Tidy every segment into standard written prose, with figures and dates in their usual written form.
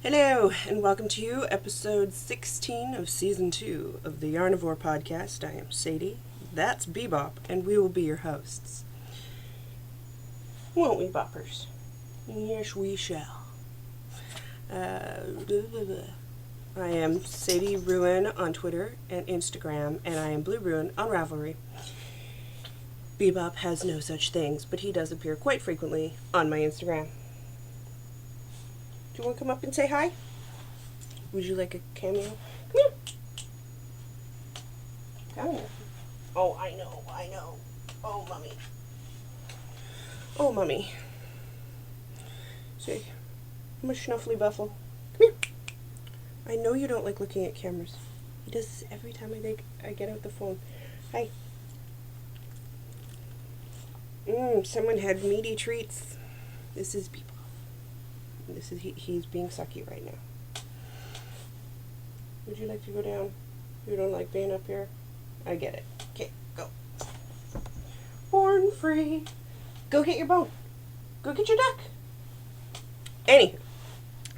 Hello, and welcome to episode 16 of season 2 of the Yarnivore podcast. I am Sadie, that's Bebop, and we will be your hosts. Won't we, boppers? Yes, we shall. I am Sadie Ruin on Twitter and Instagram, and I am Blue Ruin on Ravelry. Bebop has no such things, but he does appear quite frequently on my Instagram. Do you want to come up and say hi? Would you like a cameo? Come here. Come here. Oh, I know. Oh, Mummy. Oh, Mummy. Say, I'm a snuffly buffle. Come here. I know you don't like looking at cameras. He does this every time I get out the phone. Hi. Someone had meaty treats. This is people. He's being sucky right now. Would you like to go down? You don't like being up here? I get it. Okay, go. Born free. Go get your bone. Go get your duck. Anywho,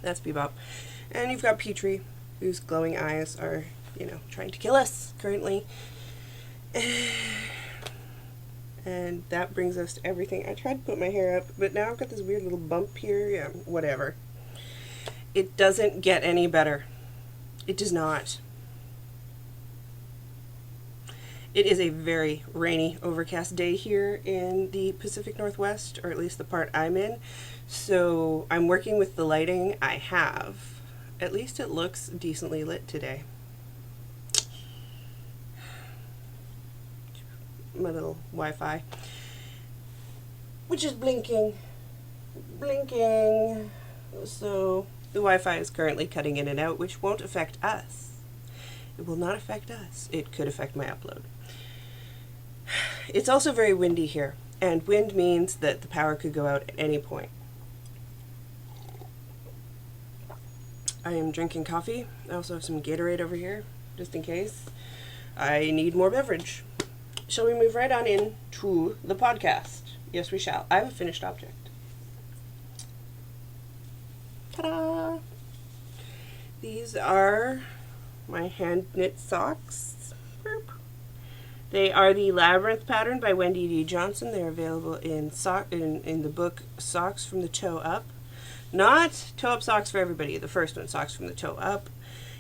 that's Bebop. And you've got Petrie, whose glowing eyes are, trying to kill us currently. And that brings us to everything. I tried to put my hair up, but now I've got this weird little bump here. Yeah, whatever. It doesn't get any better. It does not. It is a very rainy, overcast day here in the Pacific Northwest, or at least the part I'm in. So I'm working with the lighting I have. At least it looks decently lit today. My little Wi-Fi, which is blinking. So the Wi-Fi is currently cutting in and out, which won't affect us. It will not affect us. It could affect my upload. It's also very windy here, and wind means that the power could go out at any point. I am drinking coffee. I also have some Gatorade over here, just in case I need more beverage. Shall we move right on into the podcast? Yes, we shall. I have a finished object. Ta-da! These are my hand-knit socks. They are the Labyrinth pattern by Wendy D. Johnson. They're available in the book Socks from the Toe Up. Not Toe Up Socks for Everybody. The first one, Socks from the Toe Up.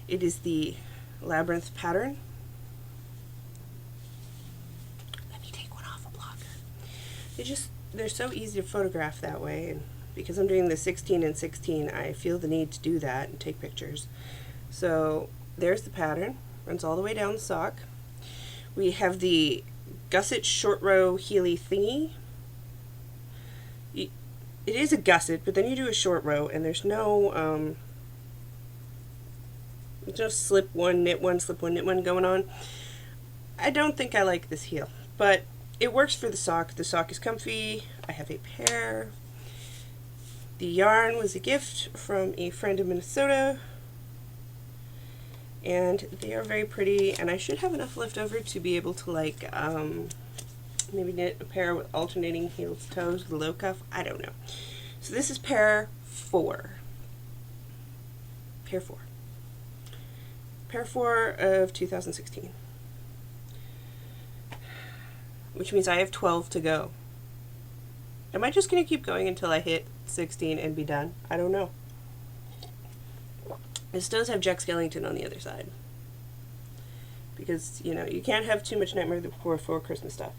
It is the Labyrinth pattern. They're so easy to photograph that way, and because I'm doing the 16 and 16, I feel the need to do that and take pictures. So there's the pattern, runs all the way down the sock. We have the gusset short row heely thingy. It is a gusset, but then you do a short row, and there's no slip one, knit one, slip one, knit one going on. I don't think I like this heel, but it works for the sock. The sock is comfy. I have a pair. The yarn was a gift from a friend in Minnesota. And they are very pretty. And I should have enough left over to be able to maybe knit a pair with alternating heels, toes, the low cuff. I don't know. So this is pair 4. Pair 4. Pair 4 of 2016. Which means I have 12 to go. Am I just going to keep going until I hit 16 and be done? I don't know. This does have Jack Skellington on the other side. Because, you can't have too much Nightmare Before Christmas stuff.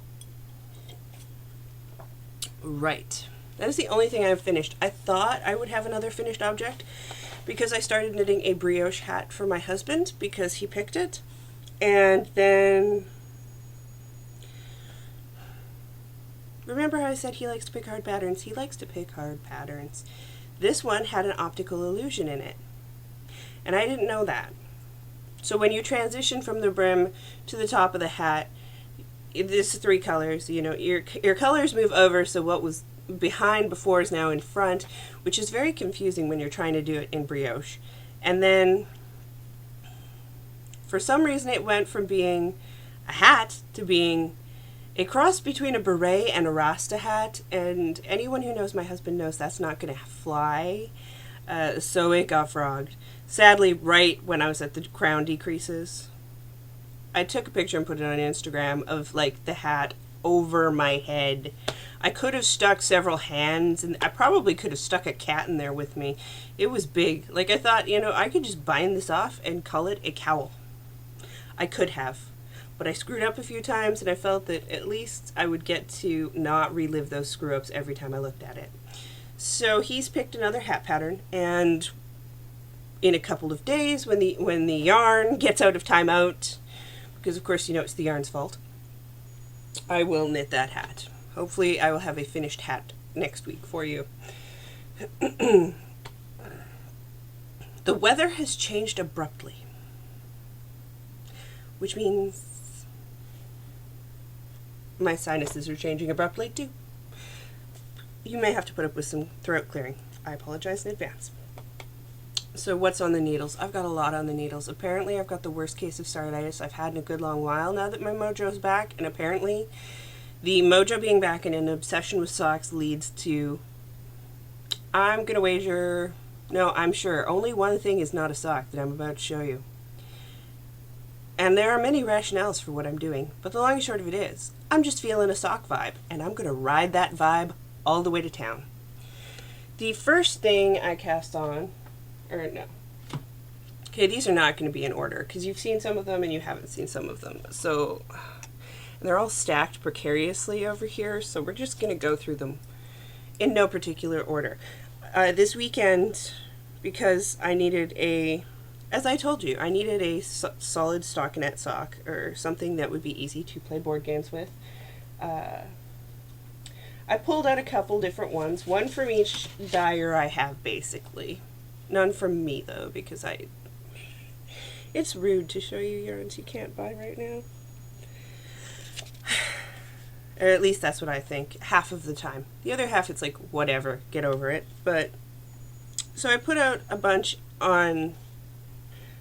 Right. That is the only thing I've finished. I thought I would have another finished object because I started knitting a brioche hat for my husband because he picked it. And then... Remember how I said he likes to pick hard patterns? He likes to pick hard patterns. This one had an optical illusion in it. And I didn't know that. So when you transition from the brim to the top of the hat, this is 3 colors. Your colors move over, so what was behind before is now in front, which is very confusing when you're trying to do it in brioche. And then, for some reason, it went from being a hat to being a cross between a beret and a Rasta hat, and anyone who knows my husband knows that's not going to fly. So it got frogged. Sadly, right when I was at the crown decreases, I took a picture and put it on Instagram of like the hat over my head. I could have stuck several hands, and I probably could have stuck a cat in there with me. It was big. Like, I thought, I could just bind this off and call it a cowl. I could have. But I screwed up a few times, and I felt that at least I would get to not relive those screw-ups every time I looked at it. So he's picked another hat pattern, and in a couple of days, when the yarn gets out of timeout, because of course it's the yarn's fault, I will knit that hat. Hopefully I will have a finished hat next week for you. The weather has changed abruptly, which means my sinuses are changing abruptly too. You may have to put up with some throat clearing. I apologize in advance. So what's on the needles? I've got a lot on the needles. Apparently I've got the worst case of startitis I've had in a good long while now that my mojo's back, and apparently the mojo being back and an obsession with socks leads to, I'm going to wager, no, I'm sure, only one thing is not a sock that I'm about to show you. And there are many rationales for what I'm doing, but the long and short of it is, I'm just feeling a sock vibe, and I'm going to ride that vibe all the way to town. The first thing I cast on, or no, okay, these are not going to be in order, because you've seen some of them and you haven't seen some of them, so they're all stacked precariously over here, so we're just going to go through them in no particular order. This weekend, because I needed as I told you, I needed a solid stockinette sock, or something that would be easy to play board games with. I pulled out a couple different ones, one from each dyer I have, basically. None from me, though, because it's rude to show you yarns you can't buy right now. Or at least that's what I think, half of the time. The other half, it's like, whatever, get over it. But, so I put out a bunch on,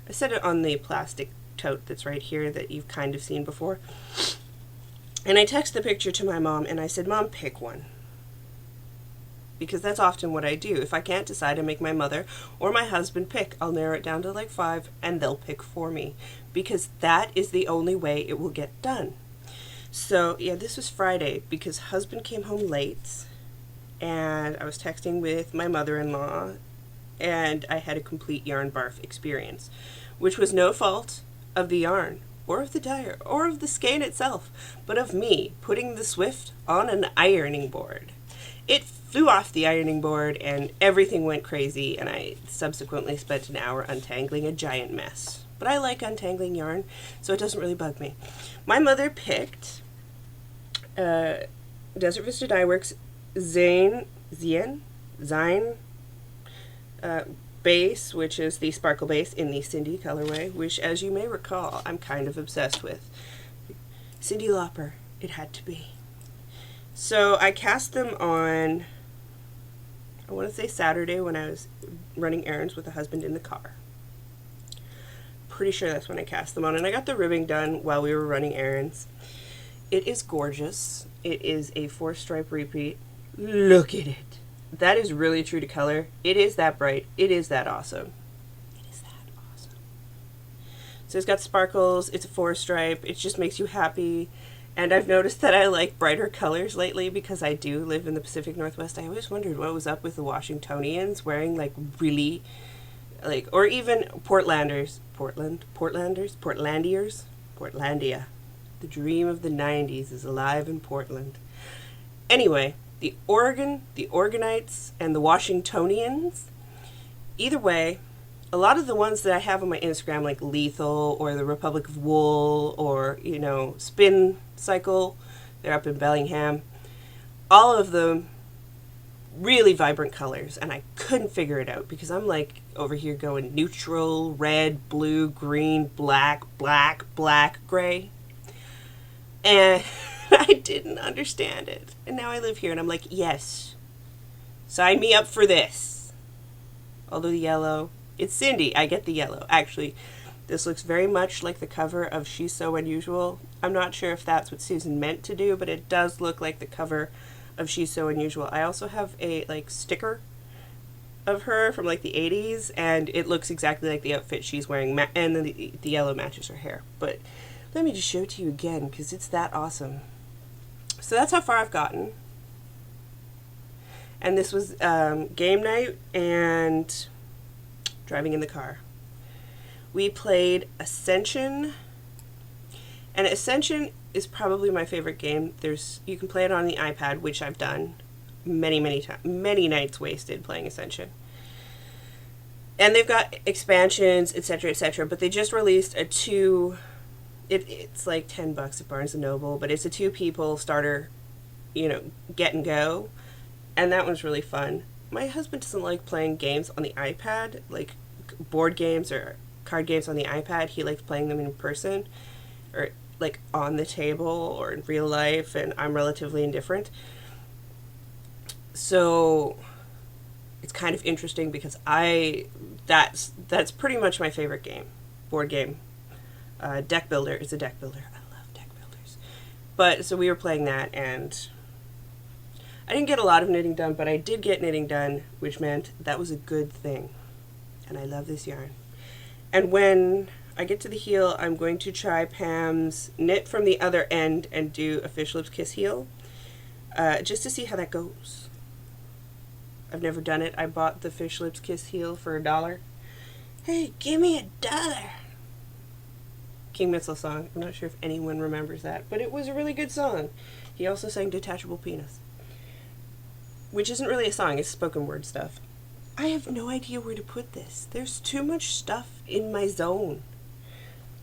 I set it on the plastic tote that's right here that you've kind of seen before. And I texted the picture to my mom, and I said, Mom, pick one. Because that's often what I do. If I can't decide, I make my mother or my husband pick. I'll narrow it down to like 5, and they'll pick for me. Because that is the only way it will get done. So, yeah, this was Friday, because husband came home late, and I was texting with my mother-in-law, and I had a complete yarn barf experience, which was no fault of the yarn, or of the dyer, or of the skein itself, but of me putting the Swift on an ironing board. It flew off the ironing board, and everything went crazy, and I subsequently spent an hour untangling a giant mess. But I like untangling yarn, so it doesn't really bug me. My mother picked Desert Vista Dye Works Zine base, which is the sparkle base in the Cindy colorway, which, as you may recall, I'm kind of obsessed with. Cyndi Lauper, it had to be. So I cast them on, I want to say Saturday, when I was running errands with a husband in the car. Pretty sure that's when I cast them on, and I got the ribbing done while we were running errands. It is gorgeous. It is a 4-stripe repeat. Look at it. That is really true to color. It is that bright. It is that awesome. It is that awesome. So it's got sparkles. It's a 4-stripe. It just makes you happy. And I've noticed that I like brighter colors lately because I do live in the Pacific Northwest. I always wondered what was up with the Washingtonians wearing like really, like, or even Portlandiers. Portlandia. The dream of the 90s is alive in Portland. Anyway, the Organites, and the Washingtonians, either way, a lot of the ones that I have on my Instagram, like Lethal, or the Republic of Wool, or, Spin Cycle, they're up in Bellingham, all of them really vibrant colors, and I couldn't figure it out, because I'm like over here going neutral, red, blue, green, black, gray, and I didn't understand it. And now I live here and I'm like, yes, sign me up for this. Although the yellow, it's Cindy, I get the yellow. Actually, this looks very much like the cover of She's So Unusual. I'm not sure if that's what Susan meant to do, but it does look like the cover of She's So Unusual. I also have a sticker of her from like the 80s, and it looks exactly like the outfit she's wearing, and the yellow matches her hair. But let me just show it to you again because it's that awesome. So that's how far I've gotten. And this was game night and driving in the car. We played Ascension, and Ascension is probably my favorite game. You can play it on the iPad, which I've done many times, many nights wasted playing Ascension. And they've got expansions, etc., etc. But they just released a it's like $10 at Barnes & Noble, but it's a 2-people starter, get and go. And that one's really fun. My husband doesn't like playing games on the iPad, like board games or card games on the iPad. He likes playing them in person, or like on the table or in real life, and I'm relatively indifferent. So it's kind of interesting because that's pretty much my favorite game, board game. Deck Builder is a deck builder. I love deck builders. But so we were playing that, and I didn't get a lot of knitting done, but I did get knitting done, which meant that was a good thing. And I love this yarn. And when I get to the heel, I'm going to try Pam's knit from the other end and do a fish lips kiss heel, just to see how that goes. I've never done it. I bought the fish lips kiss heel for $1. Hey, give me $1. King Mitchell song. I'm not sure if anyone remembers that, but it was a really good song. He also sang Detachable Penis, which isn't really a song, it's spoken word stuff. I have no idea where to put this. There's too much stuff in my zone.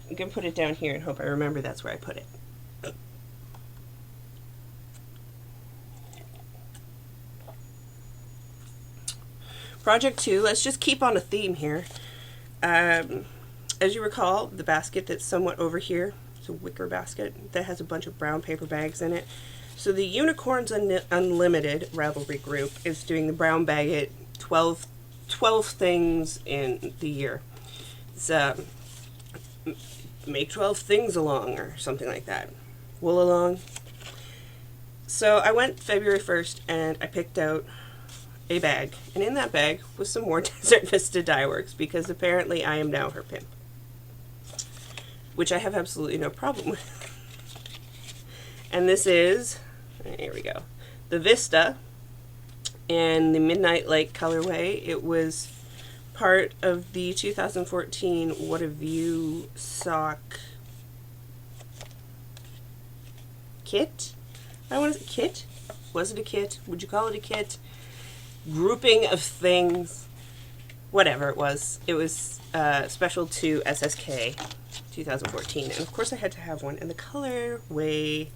I'm going to put it down here and hope I remember that's where I put it. Project 2, let's just keep on a theme here. As you recall, the basket that's somewhat over here, it's a wicker basket that has a bunch of brown paper bags in it. So the Unicorns Unlimited Ravelry group is doing the brown bag at 12 things in the year. It's make 12 things along or something like that. Wool along. So I went February 1st and I picked out a bag. And in that bag was some more Desert Vista Dye Works because apparently I am now her pimp. Which I have absolutely no problem with. And this is, here we go, the Vista and the Midnight Light colorway. It was part of the 2014 What a View sock kit. Kit? Was it a kit? Would you call it a kit? Grouping of things. Whatever it was. It was special to SSK 2014. And of course I had to have one. And the colorway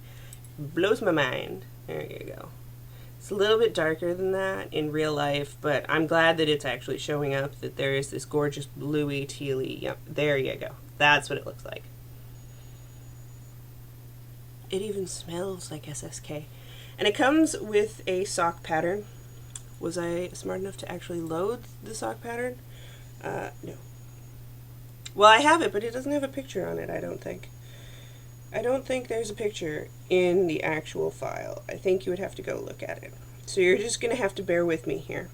blows my mind. There you go. It's a little bit darker than that in real life, but I'm glad that it's actually showing up, that there is this gorgeous bluey, tealy, yep, there you go. That's what it looks like. It even smells like SSK. And it comes with a sock pattern. Was I smart enough to actually load the sock pattern? No. Well, I have it, but it doesn't have a picture on it, I don't think. I don't think there's a picture in the actual file. I think you would have to go look at it. So you're just going to have to bear with me here.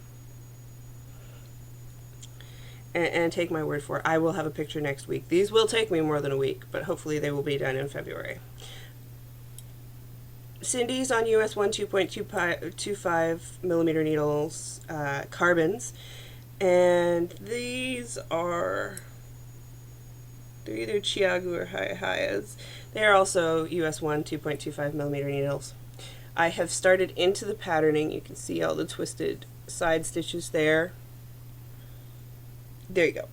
And take my word for it. I will have a picture next week. These will take me more than a week, but hopefully they will be done in February. Cindy's on US 1 2.25 millimeter needles, carbons, and these are, they're either Chiagu or Hayas. They are also US 1 2.25 millimeter needles. I have started into the patterning. You can see all the twisted side stitches there. There you go.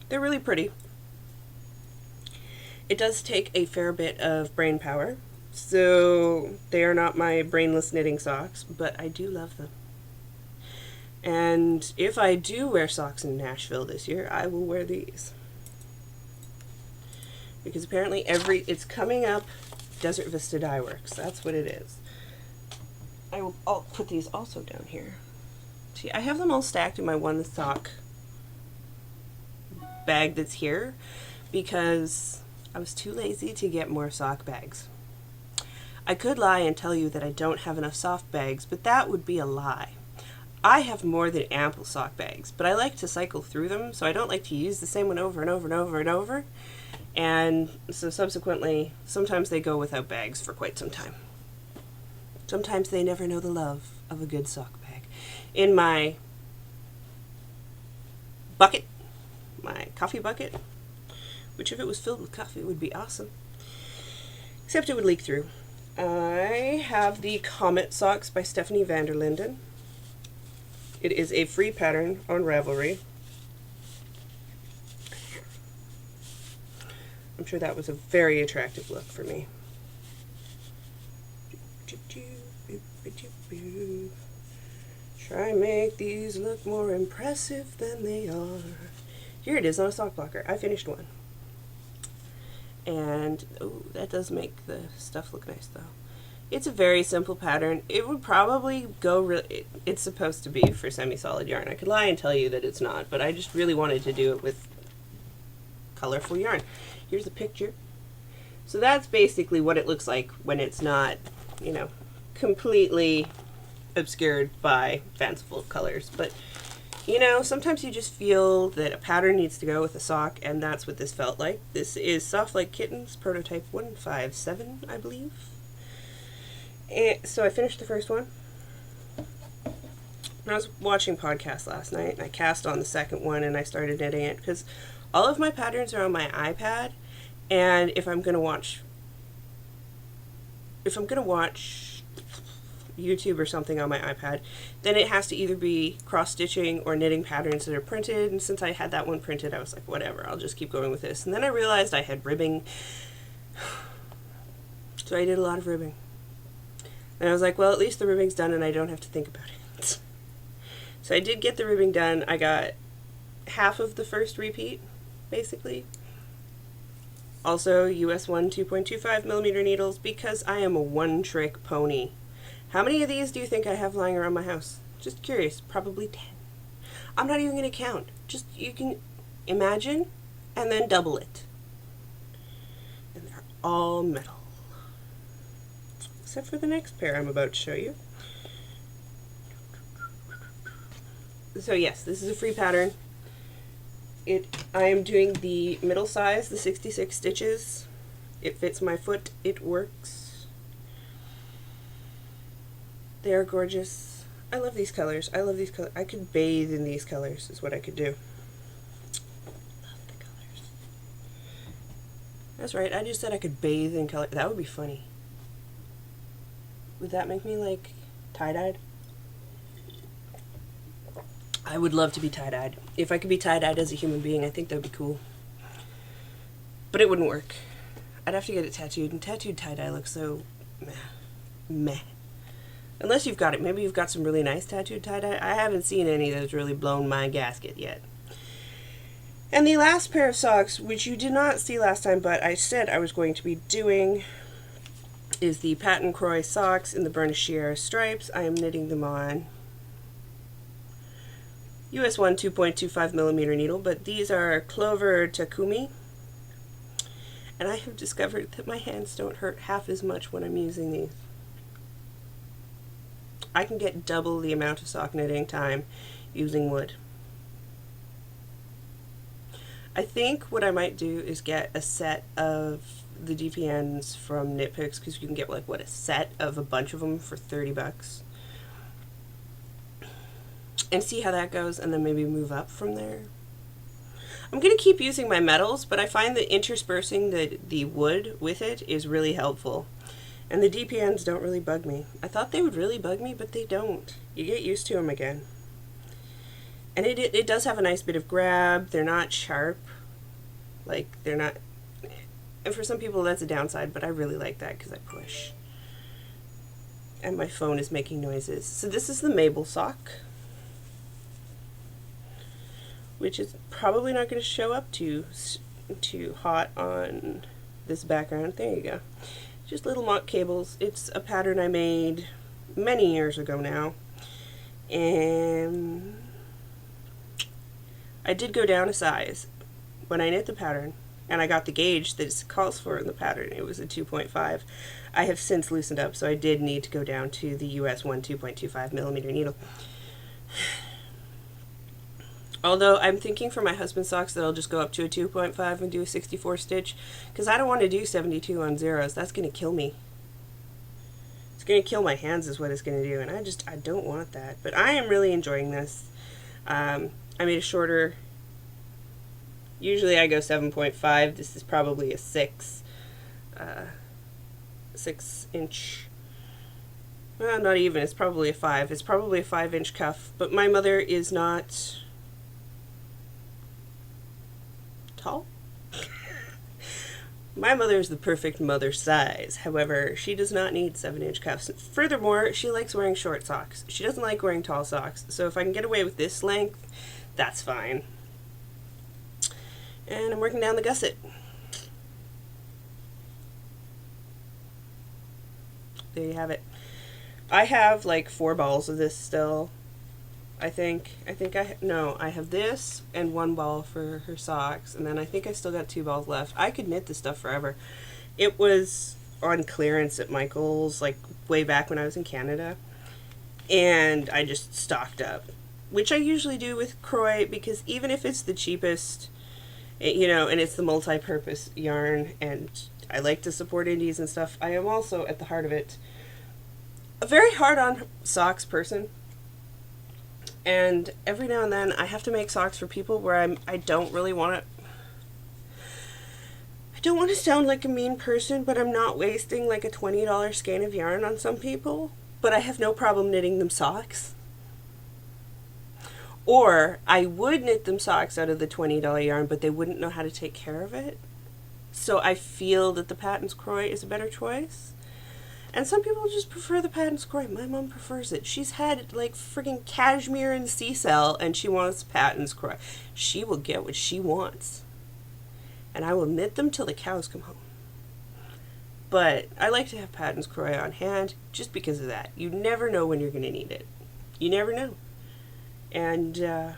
They're really pretty. It does take a fair bit of brain power, so they are not my brainless knitting socks, but I do love them. And if I do wear socks in Nashville this year, I will wear these. Because apparently it's coming up Desert Vista Dye Works. That's what it is. I'll put these also down here. See, I have them all stacked in my one sock bag that's here because I was too lazy to get more sock bags. I could lie and tell you that I don't have enough soft bags, but that would be a lie. I have more than ample sock bags, but I like to cycle through them, so I don't like to use the same one over and over and over and over. And so subsequently, sometimes they go without bags for quite some time. Sometimes they never know the love of a good sock bag. In my bucket, my coffee bucket, which if it was filled with coffee would be awesome, except it would leak through. I have the Comet socks by Stephanie van der Linden. It is a free pattern on Ravelry. I'm sure that was a very attractive look for me. Try and make these look more impressive than they are. Here it is on a sock blocker. I finished one. And, oh, that does make the stuff look nice though. It's a very simple pattern. It would probably go it's supposed to be for semi-solid yarn. I could lie and tell you that it's not, but I just really wanted to do it with colorful yarn. Here's a picture. So that's basically what it looks like when it's not, you know, completely obscured by fanciful colors. But, you know, sometimes you just feel that a pattern needs to go with a sock, and that's what this felt like. This is Soft Like Kittens, prototype 157, I believe. And so I finished the first one. I was watching podcasts last night, and I cast on the second one, and I started knitting it, because all of my patterns are on my iPad, and if I'm gonna watch YouTube or something on my iPad, then it has to either be cross-stitching or knitting patterns that are printed, and since I had that one printed, I was like, whatever, I'll just keep going with this. And then I realized I had ribbing, so I did a lot of ribbing. And I was like, well, at least the ribbing's done and I don't have to think about it. So I did get the ribbing done. I got half of the first repeat, basically. Also, US 1 2.25 millimeter needles, because I am a one-trick pony. How many of these do you think I have lying around my house? Just curious. Probably 10. I'm not even going to count. Just, you can imagine and then double it. And they're all metal. Except for the next pair I'm about to show you. So yes, this is a free pattern. I am doing the middle size, the 66 stitches. It fits my foot. It works. They are gorgeous. I love these colors. I love these colors. I could bathe in these colors is what I could do. Love the colors. That's right. I just said I could bathe in color. That would be funny. Would that make me, like, tie-dyed? I would love to be tie-dyed. If I could be tie-dyed as a human being, I think that would be cool. But it wouldn't work. I'd have to get it tattooed, and tattooed tie-dye looks so meh. Unless you've got it. Maybe you've got some really nice tattooed tie-dye. I haven't seen any that's really blown my gasket yet. And the last pair of socks, which you did not see last time, but I said I was going to be doing, is the Paton Kroy socks in the Burnished Sierra stripes. I am knitting them on US 1 2.25 millimeter needle, but these are Clover Takumi. And I have discovered that my hands don't hurt half as much when I'm using these. I can get double the amount of sock knitting time using wood. I think what I might do is get a set of the DPNs from Knit Picks, because you can get, like, what, a set of a bunch of them for 30 bucks. And see how that goes, and then maybe move up from there. I'm going to keep using my metals, but I find that interspersing the wood with it is really helpful. And the DPNs don't really bug me. I thought they would really bug me, but they don't. You get used to them again. And it does have a nice bit of grab. They're not sharp. Like, they're not... And for some people that's a downside, but I really like that because I push. And my phone is making noises. So this is the Mabel sock, which is probably not going to show up too hot on this background. There you go. Just little mock cables. It's a pattern I made many years ago now. And I did go down a size when I knit the pattern, and I got the gauge that it calls for in the pattern. It was a 2.5. I have since loosened up, so I did need to go down to the US 1 2.25 millimeter needle. Although I'm thinking for my husband's socks that I'll just go up to a 2.5 and do a 64 stitch, because I don't want to do 72 on zeros. That's going to kill me. It's going to kill my hands is what it's going to do, and I don't want that. But I am really enjoying this. I made a shorter, usually I go 7.5. This is probably a 6 inch. Well, not even. It's probably a 5. It's probably a 5-inch cuff. But my mother is not tall. My mother is the perfect mother size. However, she does not need 7-inch cuffs. Furthermore, she likes wearing short socks. She doesn't like wearing tall socks. So if I can get away with this length, that's fine. And I'm working down the gusset. There you have it. I have like 4 balls of this still. I have this and 1 ball for her socks, and then I think I still got 2 balls left. I could knit this stuff forever. It was on clearance at Michael's, like, way back when I was in Canada, and I just stocked up, which I usually do with Kroy, because even if it's the cheapest, and it's the multi-purpose yarn, and I like to support indies and stuff, I am also, at the heart of it, a very hard-on socks person. And every now and then I have to make socks for people where I don't really want to. I don't want to sound like a mean person, but I'm not wasting like a $20 skein of yarn on some people. But I have no problem knitting them socks. Or I would knit them socks out of the $20 yarn, but they wouldn't know how to take care of it. So I feel that the Paton's Kroy is a better choice. And some people just prefer the Paton's Kroy. My mom prefers it. She's had like friggin' cashmere and sea cell, and she wants Paton's Kroy. She will get what she wants. And I will knit them till the cows come home. But I like to have Paton's Kroy on hand just because of that. You never know when you're going to need it. You never know. And, yeah.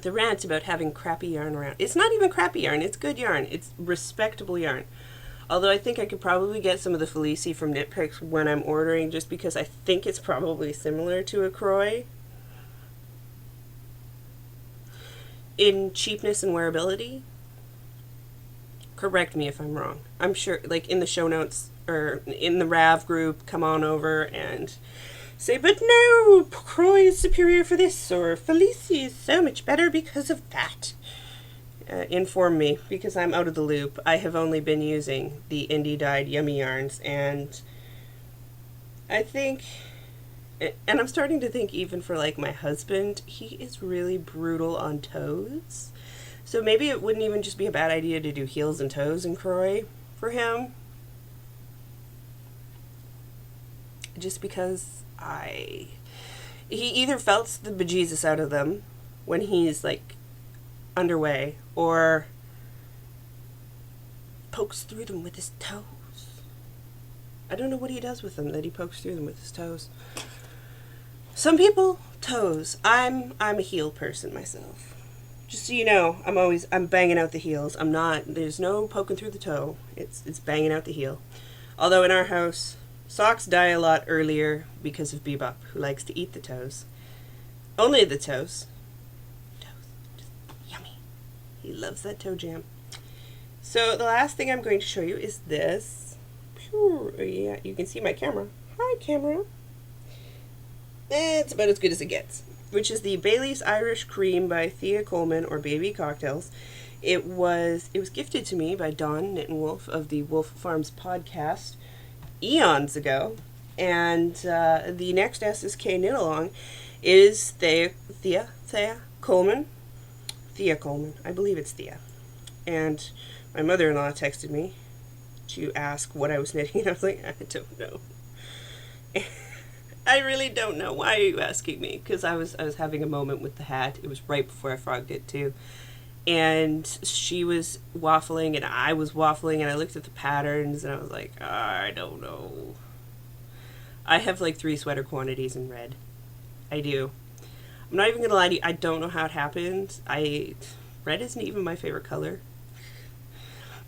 The rant about having crappy yarn around. It's not even crappy yarn. It's good yarn. It's respectable yarn. Although I think I could probably get some of the Felici from Knit Picks when I'm ordering, just because I think it's probably similar to a Kroy in cheapness and wearability. Correct me if I'm wrong. I'm sure, like, in the show notes or in the RAV group, come on over and say, but no, Kroy is superior for this, or Felici is so much better because of that. Inform me, because I'm out of the loop. I have only been using the indie dyed yummy yarns, and I think, and I'm starting to think even for like my husband, he is really brutal on toes. So maybe it wouldn't even just be a bad idea to do heels and toes in Kroy for him. Just because he either felts the bejesus out of them when he's like underway, or pokes through them with his toes. I don't know what he does with them that he pokes through them with his toes. Some people, toes. I'm a heel person myself. Just so you know, I'm banging out the heels. There's no poking through the toe. It's banging out the heel. Although in our house, socks die a lot earlier because of Bebop, who likes to eat the toes. Only the toes. Toes. Just yummy. He loves that toe jam. So the last thing I'm going to show you is this. Yeah, you can see my camera. Hi, camera. It's about as good as it gets. Which is the Bailey's Irish Cream by Thea Coleman, or Baby Cocktails. It was gifted to me by Dawn Knit and Wolf of the Wolf Farms podcast eons ago, and the next SSK knit along is Thea Coleman. Thea Coleman. I believe it's Thea. And my mother-in-law texted me to ask what I was knitting, and I was like, I don't know. I really don't know. Why are you asking me? Because I was having a moment with the hat. It was right before I frogged it too. And she was waffling and I was waffling, and I looked at the patterns and I was like, I don't know. I have like 3 sweater quantities in red. I do. I'm not even going to lie to you. I don't know how it happened. Red isn't even my favorite color.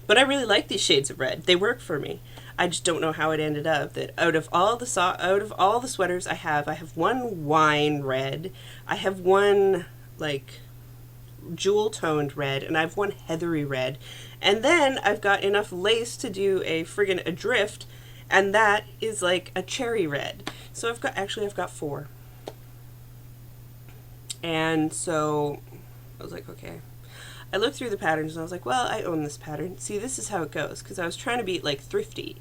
But I really like these shades of red. They work for me. I just don't know how it ended up that out of all the sweaters I have one wine red, I have one like jewel toned red, and I have one heathery red, and then I've got enough lace to do a friggin' adrift, and that is like a cherry red. So I've got 4. And so I was like, okay. I looked through the patterns and I was like, well, I own this pattern. See, this is how it goes, because I was trying to be like thrifty.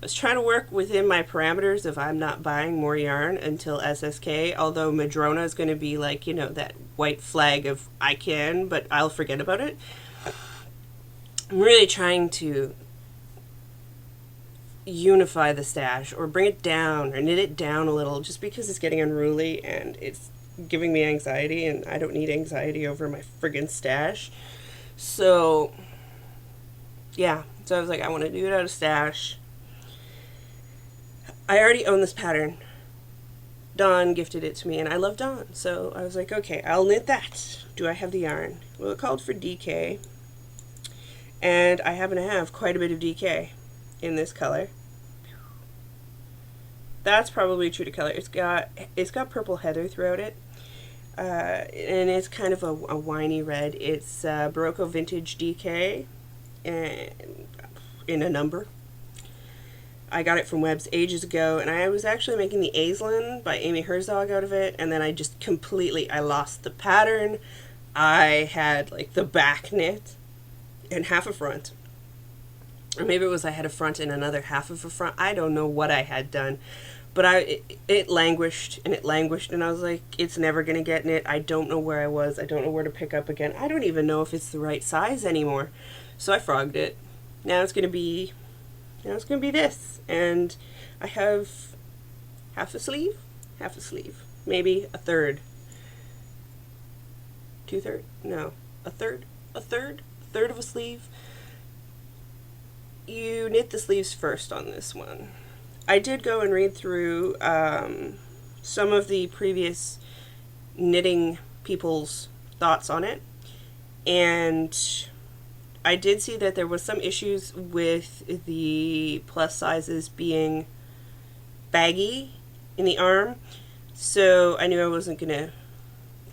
I was trying to work within my parameters of I'm not buying more yarn until SSK, although Madrona is going to be like, you know, that white flag of I can, but I'll forget about it. I'm really trying to unify the stash or bring it down or knit it down a little, just because it's getting unruly and it's giving me anxiety, and I don't need anxiety over my friggin' stash. So yeah, so I was like, I want to do it out of stash. I already own this pattern. Dawn gifted it to me, and I love Dawn, so I was like, okay, I'll knit that. Do I have the yarn? Well, it called for DK, and I happen to have quite a bit of DK in this color. That's probably true to color. It's got purple heather throughout it, and it's kind of a winey red. It's Barocco Vintage DK, and in a number. I got it from Webb's ages ago, and I was actually making the Aislinn by Amy Herzog out of it, and then I just completely, I lost the pattern. I had like the back knit and half a front. Or maybe it was I had a front and another half of a front. I don't know what I had done. But it languished and it languished, and I was like, it's never going to get knit. I don't know where I was. I don't know where to pick up again. I don't even know if it's the right size anymore. So I frogged it. Now it's going to be this. And I have half a sleeve, maybe a third. 2/3? No, a third of a sleeve. You knit the sleeves first on this one. I did go and read through some of the previous knitting people's thoughts on it, and I did see that there was some issues with the plus sizes being baggy in the arm, so I knew I wasn't gonna.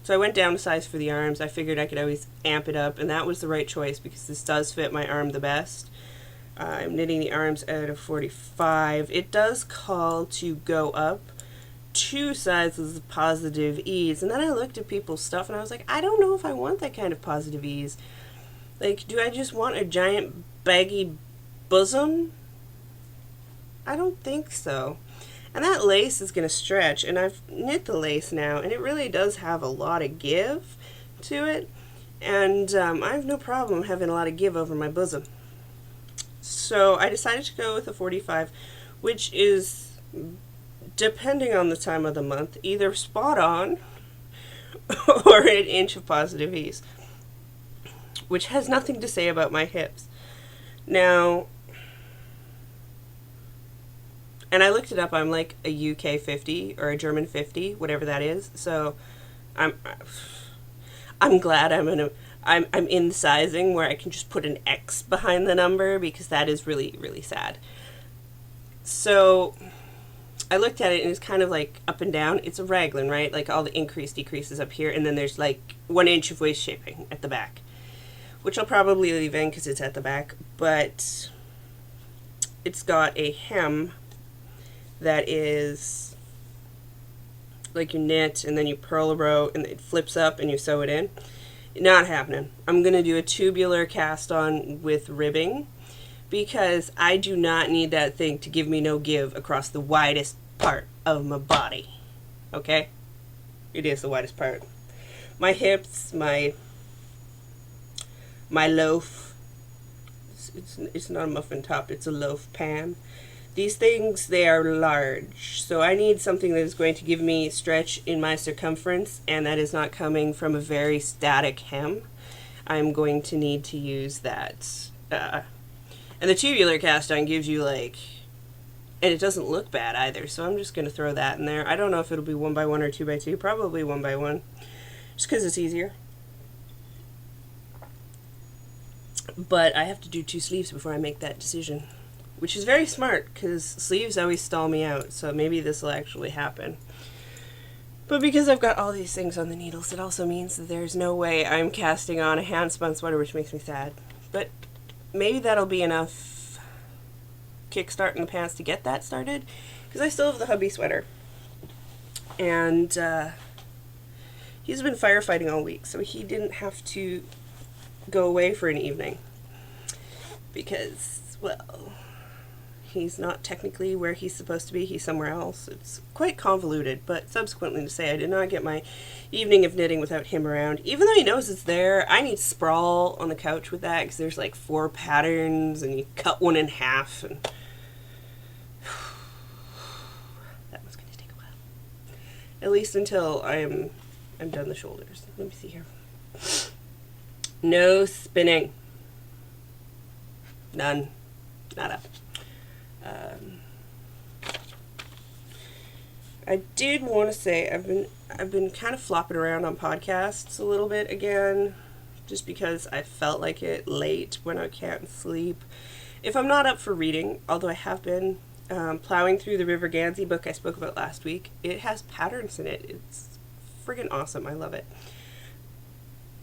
So I went down a size for the arms. I figured I could always amp it up, and that was the right choice because this does fit my arm the best. I'm knitting the arms out of 45. It does call to go up 2 sizes of positive ease, and then I looked at people's stuff and I was like, I don't know if I want that kind of positive ease. Like, do I just want a giant baggy bosom? I don't think so. And that lace is going to stretch, and I've knit the lace now, and it really does have a lot of give to it, and I have no problem having a lot of give over my bosom. So I decided to go with a 45, which is, depending on the time of the month, either spot on or an inch of positive ease, which has nothing to say about my hips. Now, and I looked it up, I'm like a UK 50 or a German 50, whatever that is, so I'm glad I'm in the sizing where I can just put an X behind the number, because that is really, really sad. So I looked at it, and it's kind of like up and down. It's a raglan, right? Like all the increase decreases up here, and then there's like 1 inch of waist shaping at the back, which I'll probably leave in because it's at the back, but it's got a hem that is like you knit and then you purl a row and it flips up and you sew it in. Not happening. I'm going to do a tubular cast on with ribbing, because I do not need that thing to give me no give across the widest part of my body. Okay? It is the widest part. My hips, my loaf. It's not a muffin top, it's a loaf pan. These things, they are large, so I need something that is going to give me stretch in my circumference, and that is not coming from a very static hem. I'm going to need to use that. And the tubular cast on gives you like, and it doesn't look bad either, so I'm just going to throw that in there. I don't know if it'll be 1x1 or 2x2, probably 1x1, just because it's easier. But I have to do 2 sleeves before I make that decision. which is very smart because sleeves always stall me out, so maybe this will actually happen. But because I've got all these things on the needles, it also means that there's no way I'm casting on a hand-spun sweater, which makes me sad. But maybe that'll be enough kickstart in the pants to get that started, because I still have the hubby sweater. And he's been firefighting all week, so he didn't have to go away for an evening. Because, well, he's not technically where he's supposed to be. He's somewhere else. It's quite convoluted, but subsequently to say I did not get my evening of knitting without him around. Even though he knows it's there, I need to sprawl on the couch with that because there's like 4 patterns and you cut one in half and that was going to take a while. At least until I'm done the shoulders. Let me see here. No spinning. None. Nada. I did want to say I've been kind of flopping around on podcasts a little bit again, just because I felt like it late when I can't sleep. If I'm not up for reading, although I have been plowing through the River Gansey book I spoke about last week, it has patterns in it. It's friggin' awesome. I love it.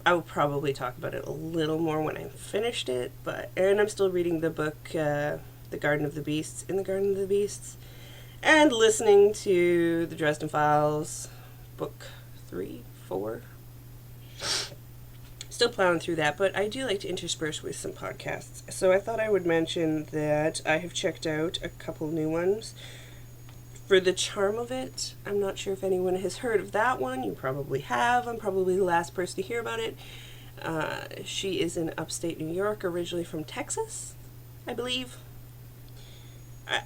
I will probably talk about it a little more when I've finished it, and I'm still reading the book The Garden of the Beasts in the Garden of the Beasts, and listening to the Dresden Files, book 3, 4. Still plowing through that, but I do like to intersperse with some podcasts. So I thought I would mention that I have checked out a couple new ones. For the Charm of It, I'm not sure if anyone has heard of that one. You probably have. I'm probably the last person to hear about it. She is in upstate New York, originally from Texas, I believe.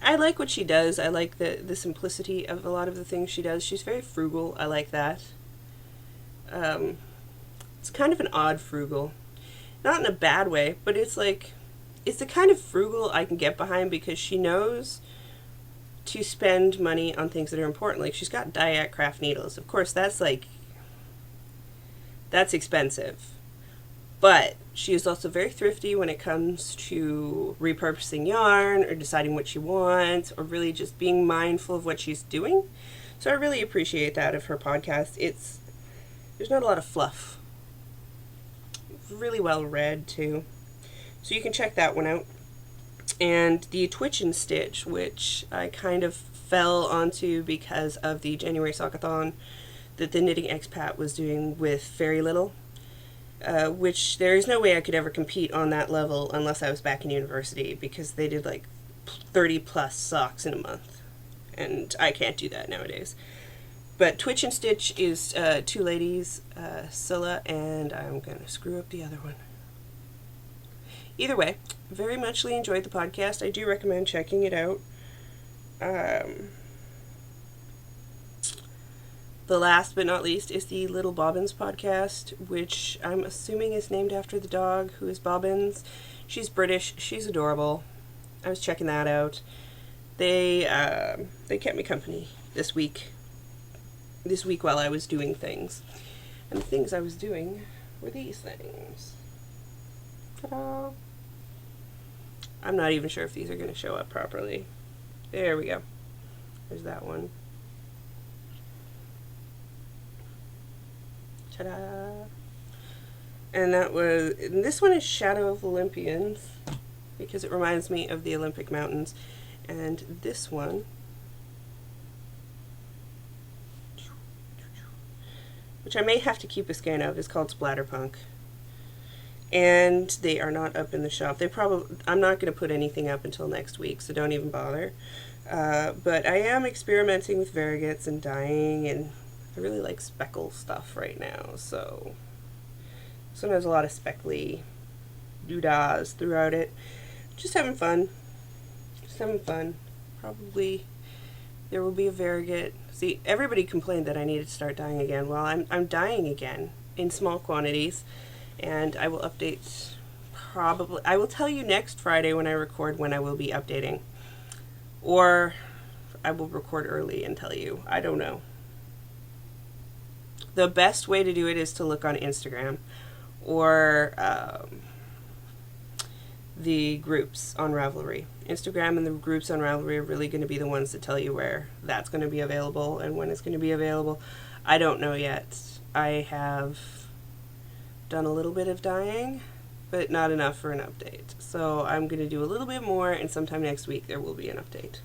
I like what she does. I like the simplicity of a lot of the things she does. She's very frugal. I like that. It's kind of an odd frugal. Not in a bad way, but it's the kind of frugal I can get behind because she knows to spend money on things that are important. Like, she's got Dyak craft needles. Of course, that's expensive. But she is also very thrifty when it comes to repurposing yarn or deciding what she wants or really just being mindful of what she's doing. So I really appreciate that of her podcast. There's not a lot of fluff. Really well read, too. So you can check that one out. And the Twitch and Stitch, which I kind of fell onto because of the January Sockathon that the Knitting Expat was doing with Very Little, which there is no way I could ever compete on that level unless I was back in university, because they did like 30 plus socks in a month, and I can't do that nowadays. But Twitch and Stitch is 2 ladies, Scylla, and I'm going to screw up the other one. Either way, very muchly enjoyed the podcast. I do recommend checking it out. The last but not least is the Little Bobbins podcast, which I'm assuming is named after the dog who is Bobbins. She's British. She's adorable. I was checking that out. They kept me company this week. This week while I was doing things. And the things I was doing were these things. Ta-da! I'm not even sure if these are going to show up properly. There we go. There's that one. Ta-da! And this one is Shadow of Olympians, because it reminds me of the Olympic Mountains. And this one, which I may have to keep a scan of, is called Splatterpunk. And they are not up in the shop. I'm not going to put anything up until next week, so don't even bother. But I am experimenting with variegates and dyeing, and I really like speckle stuff right now, so sometimes a lot of speckly doodahs throughout it. Just having fun. Probably there will be a variegate. See, everybody complained that I needed to start dyeing again. Well, I'm dyeing again in small quantities. And I will update I will tell you next Friday when I record when I will be updating. Or I will record early and tell you. I don't know. The best way to do it is to look on Instagram. Or the groups on Ravelry. Instagram and the groups on Ravelry are really going to be the ones that tell you where that's going to be available and when it's going to be available. I don't know yet. I have done a little bit of dyeing, but not enough for an update. So I'm going to do a little bit more, and sometime next week there will be an update.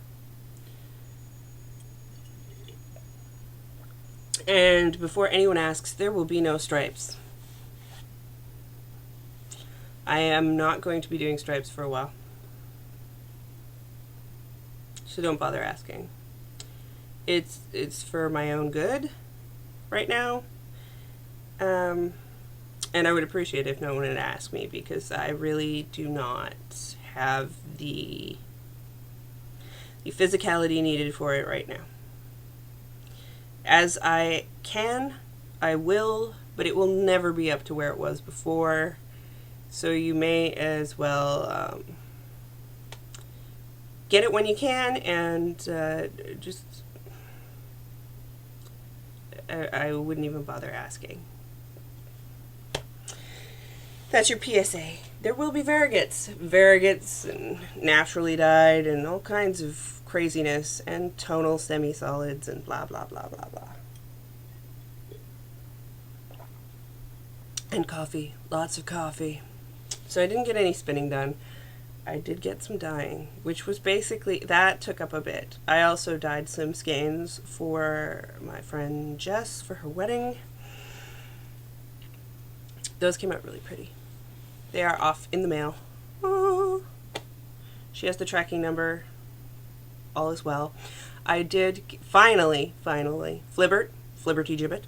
And before anyone asks, there will be no stripes. I am not going to be doing stripes for a while. So don't bother asking. It's for my own good right now. And I would appreciate if no one had asked me, because I really do not have the physicality needed for it right now. As I can, I will, but it will never be up to where it was before. So you may as well get it when you can, and I wouldn't even bother asking. That's your PSA. There will be variegates and naturally dyed and all kinds of craziness and tonal semi-solids and blah blah blah blah blah. And coffee, lots of coffee. So I didn't get any spinning done. I did get some dyeing, which was basically, that took up a bit. I also dyed some skeins for my friend Jess for her wedding. Those came out really pretty. They are off in the mail. Oh. She has the tracking number. All is well. I did finally, Flibberty Gibbet.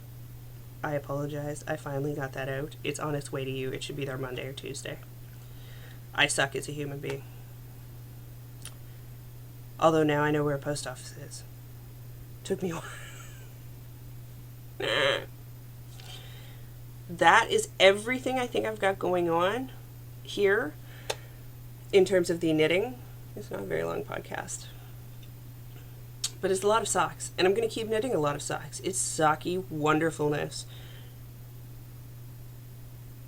I apologize. I finally got that out. It's on its way to you. It should be there Monday or Tuesday. I suck as a human being. Although now I know where a post office is. Took me a while. That is everything I think I've got going on here in terms of the knitting. It's not a very long podcast. But it's a lot of socks. And I'm going to keep knitting a lot of socks. It's socky wonderfulness.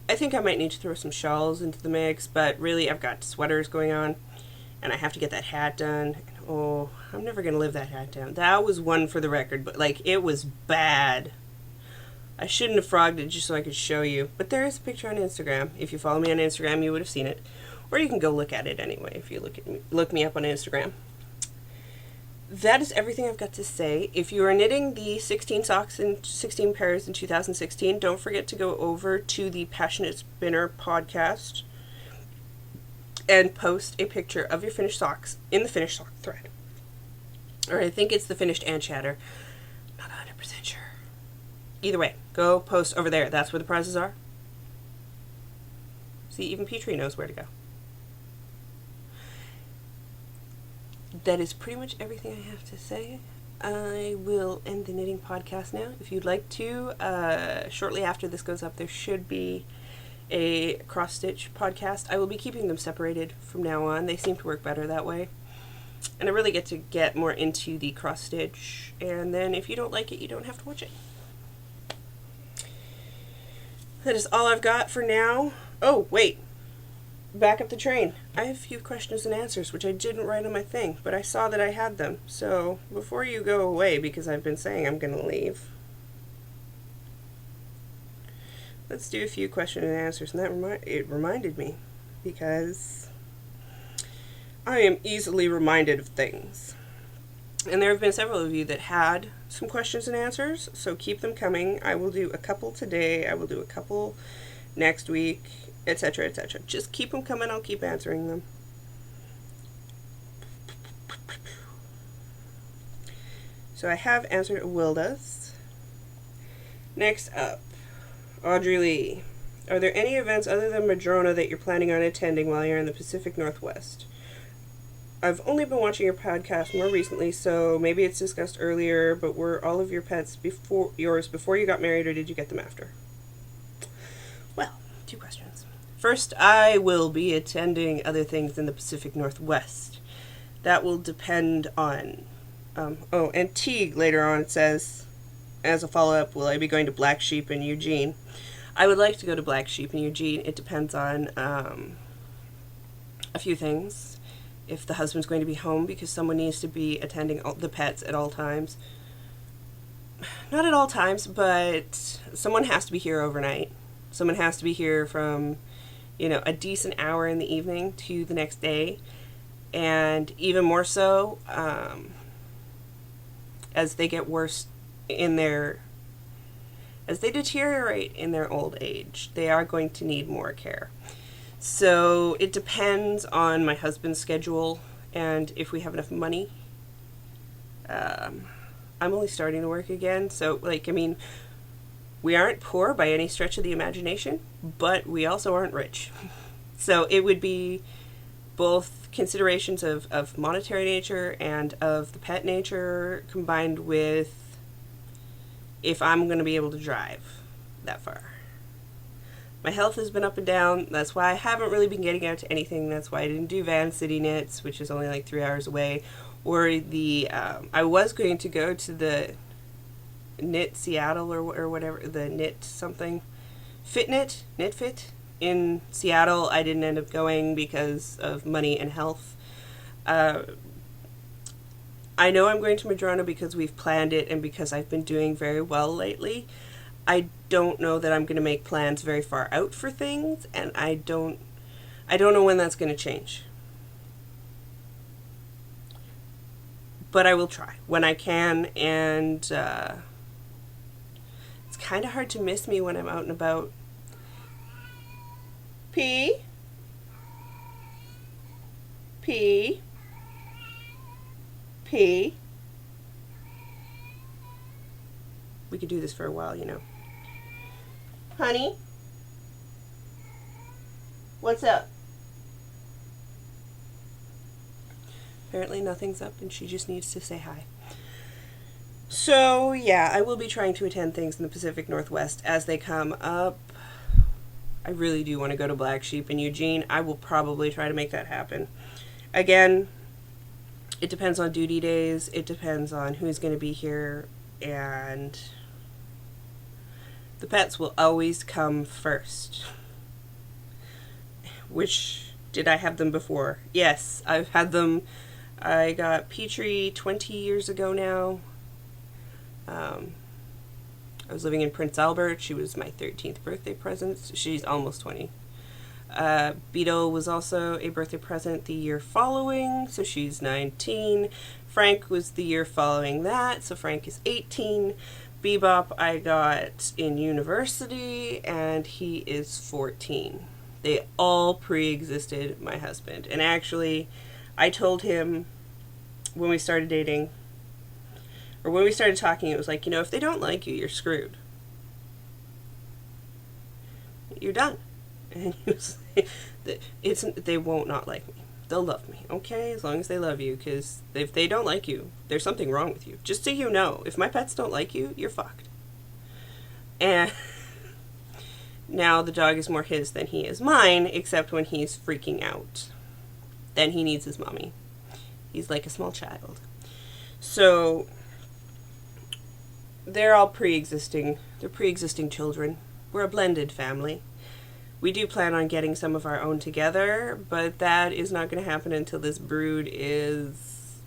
I think I might need to throw some shawls into the mix, but really I've got sweaters going on, and I have to get that hat done. Oh, I'm never going to live that hat down. That was one for the record, but like, it was bad. I shouldn't have frogged it just so I could show you, but there is a picture on Instagram. If you follow me on Instagram, you would have seen it, or you can go look at it anyway if you look me up on Instagram. That is everything I've got to say. If you are knitting the 16 socks and 16 pairs in 2016, don't forget to go over to the Passionate Spinner podcast and post a picture of your finished socks in the finished sock thread. Or I think it's the finished and chatter. Not 100% sure. Either way, go post over there. That's where the prizes are. See, even Petrie knows where to go. That is pretty much everything I have to say. I will end the knitting podcast now. If you'd like to, shortly after this goes up, there should be a cross-stitch podcast. I will be keeping them separated from now on. They seem to work better that way. And I really get to get more into the cross-stitch. And then if you don't like it, you don't have to watch it. That is all I've got for now. Oh, wait. Back up the train. I have a few questions and answers, which I didn't write on my thing, but I saw that I had them. So, before you go away, because I've been saying I'm going to leave, let's do a few question and answers. And it reminded me, because I am easily reminded of things. And there have been several of you that had some questions and answers, so keep them coming. I will do a couple today. I will do a couple next week, etc., etc. Just keep them coming. I'll keep answering them. So I have answered Wilda's. Next up, Audrey Lee. Are there any events other than Madrona that you're planning on attending while you're in the Pacific Northwest? I've only been watching your podcast more recently, so maybe it's discussed earlier, but were all of your pets before you got married, or did you get them after? Well, two questions. First, I will be attending other things in the Pacific Northwest. That will depend on... and Teague later on says, as a follow-up, will I be going to Black Sheep in Eugene? I would like to go to Black Sheep in Eugene. It depends on a few things. If the husband's going to be home, because someone needs to be attending the pets at all times. Not at all times, but someone has to be here overnight. Someone has to be here from, a decent hour in the evening to the next day. And even more so, as they get worse as they deteriorate in their old age, they are going to need more care. So it depends on my husband's schedule and if we have enough money. I'm only starting to work again, so we aren't poor by any stretch of the imagination, but we also aren't rich. So it would be both considerations of monetary nature and of the pet nature combined with if I'm going to be able to drive that far. My health has been up and down. That's why I haven't really been getting out to anything. That's why I didn't do Van City Knits, which is only like 3 hours away. Or I was going to go to the Knit Seattle or whatever, the Knit something. Knit Fit in Seattle. I didn't end up going because of money and health. I know I'm going to Madrona because we've planned it and because I've been doing very well lately. I don't know that I'm going to make plans very far out for things, and I don't know when that's going to change. But I will try when I can, and it's kind of hard to miss me when I'm out and about. P. We could do this for a while, Honey? What's up? Apparently nothing's up and she just needs to say hi. So, yeah, I will be trying to attend things in the Pacific Northwest as they come up. I really do want to go to Black Sheep in Eugene. I will probably try to make that happen. Again, it depends on duty days. It depends on who's going to be here. And the pets will always come first. Did I have them before? Yes, I've had them. I got Petrie 20 years ago now. I was living in Prince Albert. She was my 13th birthday present. She's almost 20. Beetle was also a birthday present the year following, so she's 19. Frank was the year following that, so Frank is 18. Bebop I got in university, and he is 14. They all pre-existed my husband. And actually, I told him when we started dating, or when we started talking, it was like, if they don't like you, you're screwed. You're done. And he was like, they won't not like me. They'll love me, okay? As long as they love you, because if they don't like you, there's something wrong with you. Just so you know, if my pets don't like you, you're fucked. And now the dog is more his than he is mine, except when he's freaking out. Then he needs his mommy. He's like a small child. So they're all pre-existing. They're pre-existing children. We're a blended family. We do plan on getting some of our own together, but that is not going to happen until this brood is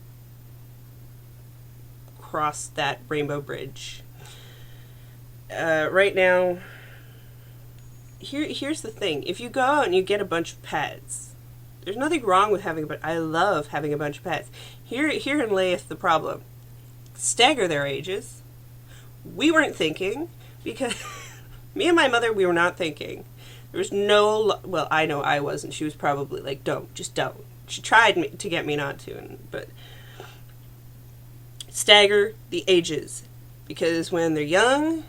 crossed that rainbow bridge. Right now, here's the thing. If you go out and you get a bunch of pets, there's nothing wrong with having I love having a bunch of pets. Herein layeth the problem. Stagger their ages. We weren't thinking, because me and my mother, we were not thinking. There was well, I know I wasn't. She was probably like, just don't. She tried to get me not to, but stagger the ages. Because when they're young,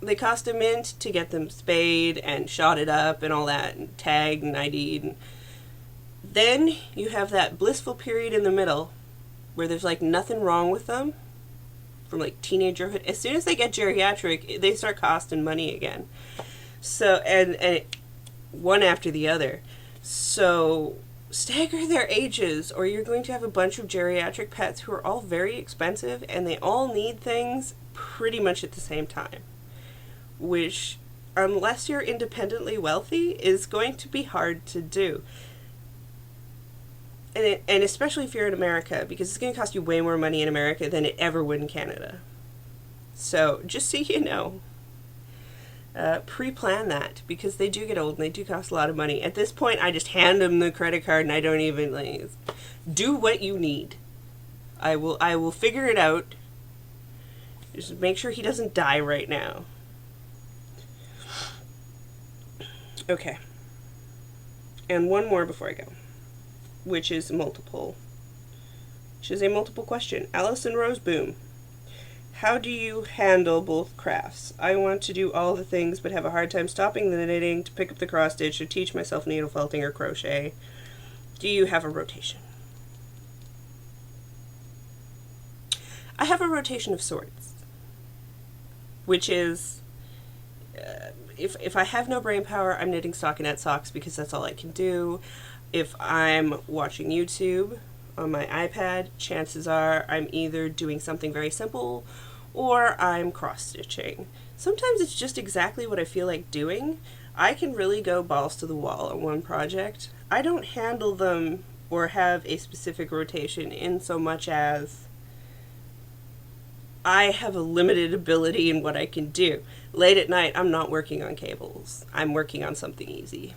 they cost a mint to get them spayed and shotted up and all that, and tagged and ID'd. And then you have that blissful period in the middle where there's like nothing wrong with them from like teenagerhood. As soon as they get geriatric, they start costing money again. So, and one after the other. So, stagger their ages, or you're going to have a bunch of geriatric pets who are all very expensive, and they all need things pretty much at the same time. Which, unless you're independently wealthy, is going to be hard to do. and especially if you're in America, because it's going to cost you way more money in America than it ever would in Canada. So just so you know, pre-plan that, because they do get old and they do cost a lot of money. At this point, I just hand them the credit card and I don't even, like, do what you need. I will figure it out. Just make sure he doesn't die right now. Okay. And one more before I go, which is a multiple question. Allison Roseboom. How do you handle both crafts? I want to do all the things but have a hard time stopping the knitting to pick up the cross stitch or teach myself needle felting or crochet. Do you have a rotation? I have a rotation of sorts, which is if I have no brain power, I'm knitting stockinette socks because that's all I can do. If I'm watching YouTube on my iPad, chances are I'm either doing something very simple or I'm cross-stitching. Sometimes it's just exactly what I feel like doing. I can really go balls to the wall on one project. I don't handle them or have a specific rotation in so much as I have a limited ability in what I can do. Late at night, I'm not working on cables. I'm working on something easy.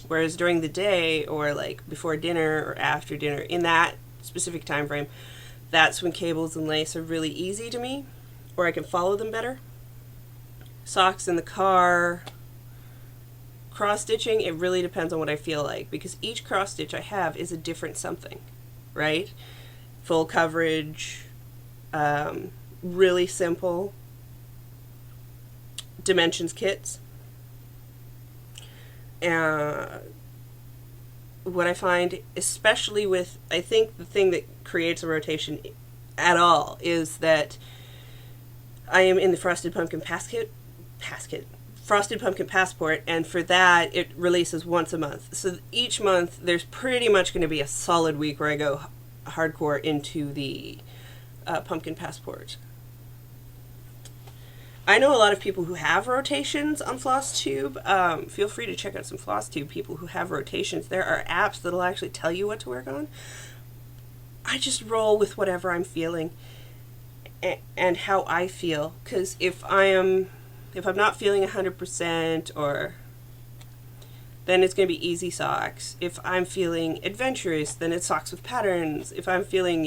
Whereas during the day, or like before dinner or after dinner, in that specific time frame, that's when cables and lace are really easy to me, or I can follow them better. Socks in the car, cross-stitching, it really depends on what I feel like, because each cross-stitch I have is a different something, right? Full coverage, really simple, dimensions kits. What I find, especially with, I think the thing that creates a rotation at all is that I am in the Frosted Pumpkin Frosted Pumpkin Passport, and for that it releases once a month. So each month there's pretty much going to be a solid week where I go hardcore into the Pumpkin Passport. I know a lot of people who have rotations on FlossTube. Feel free to check out some FlossTube people who have rotations. There are apps that'll actually tell you what to work on. I just roll with whatever I'm feeling and how I feel. Because if I'm not feeling 100%, or then it's going to be easy socks. If I'm feeling adventurous, then it's socks with patterns. If I'm feeling,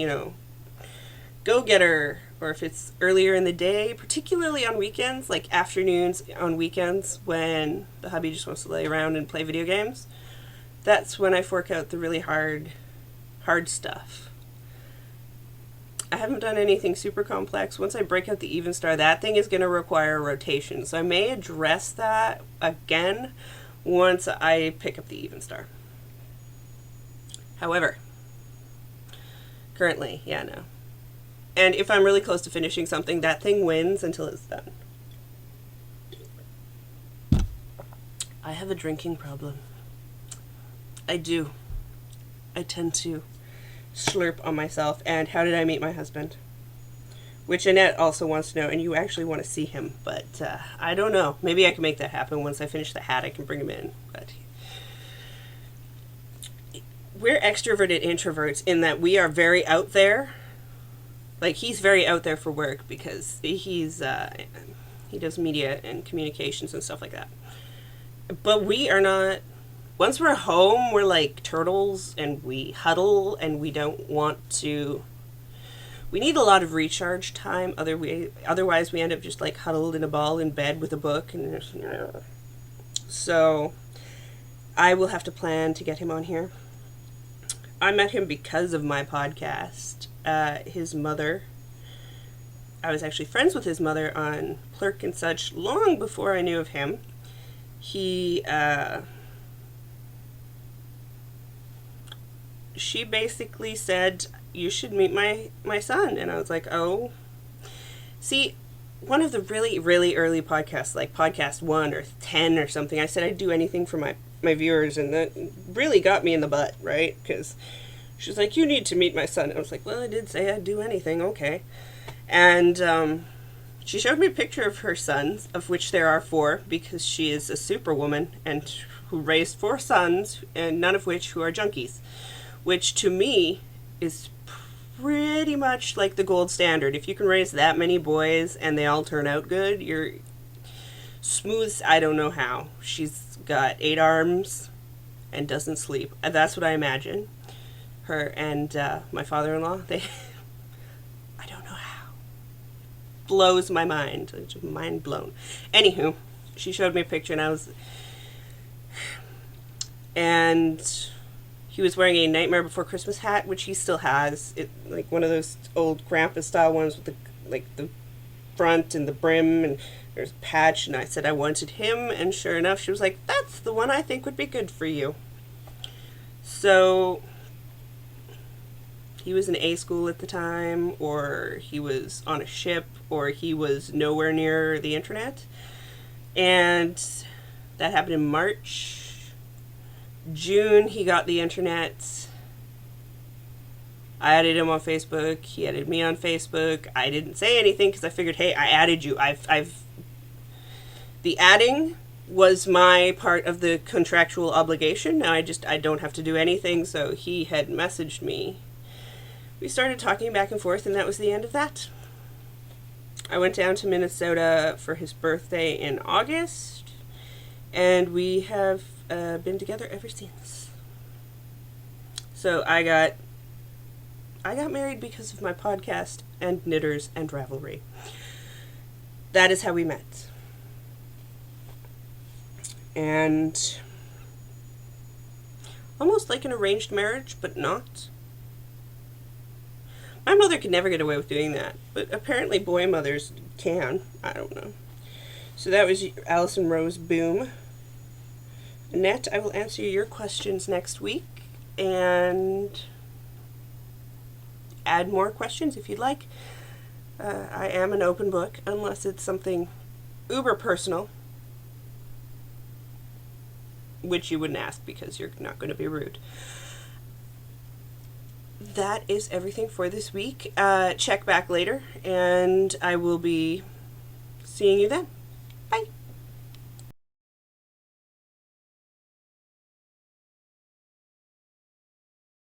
go-getter, or if it's earlier in the day, particularly on weekends, like afternoons on weekends when the hubby just wants to lay around and play video games, that's when I fork out the really hard stuff. I haven't done anything super complex. Once I break out the Even Star, that thing is going to require a rotation, so I may address that again once I pick up the Even Star. However, currently, no. And if I'm really close to finishing something, that thing wins until it's done. I have a drinking problem. I do. I tend to slurp on myself. And how did I meet my husband? Which Annette also wants to know, and you actually want to see him, but I don't know. Maybe I can make that happen. Once I finish the hat, I can bring him in. But we're extroverted introverts in that we are very out there. Like, he's very out there for work because he does media and communications and stuff like that. But we are not, once we're home, we're like turtles and we huddle and we don't want to, we need a lot of recharge time. Otherwise we end up just like huddled in a ball in bed with a book. And so I will have to plan to get him on here. I met him because of my podcast. His mother, I was actually friends with his mother on Plurk and such long before I knew of him. She basically said, you should meet my son. And I was like, oh. See, one of the really, really early podcasts, like podcast 1 or 10 or something, I said I'd do anything for my viewers, and that really got me in the butt, right? Because she's like, you need to meet my son. And I was like, well, I did say I'd do anything, okay. And she showed me a picture of her sons, of which there are 4, because she is a superwoman and who raised 4 sons, and none of which who are junkies, which to me is pretty much like the gold standard. If you can raise that many boys and they all turn out good, you're smooth. I don't know how. She's got 8 arms and doesn't sleep. That's what I imagine. Her and my father-in-law, they, I don't know how. Blows my mind. It's mind blown. Anywho, she showed me a picture and he was wearing a Nightmare Before Christmas hat, which he still has. It like one of those old grandpa style ones with the front and the brim, and there's a patch. And I said I wanted him, and sure enough, she was like, "That's the one I think would be good for you." So he was in A school at the time, or he was on a ship, or he was nowhere near the internet, and that happened in March. June, he got the internet. I added him on Facebook. He added me on Facebook. I didn't say anything because I figured, hey, I added you. The adding was my part of the contractual obligation. Now I don't have to do anything. So he had messaged me. We started talking back and forth, and that was the end of that. I went down to Minnesota for his birthday in August, and we have been together ever since. So I got married because of my podcast and Knitters and Ravelry. That is how we met. And almost like an arranged marriage, but not. My mother could never get away with doing that, but apparently boy mothers can. I don't know. So that was Allison Rose Boom. Annette, I will answer your questions next week and add more questions if you'd like. I am an open book, unless it's something uber personal, which you wouldn't ask because you're not going to be rude. That is everything for this week. Check back later, and I will be seeing you then.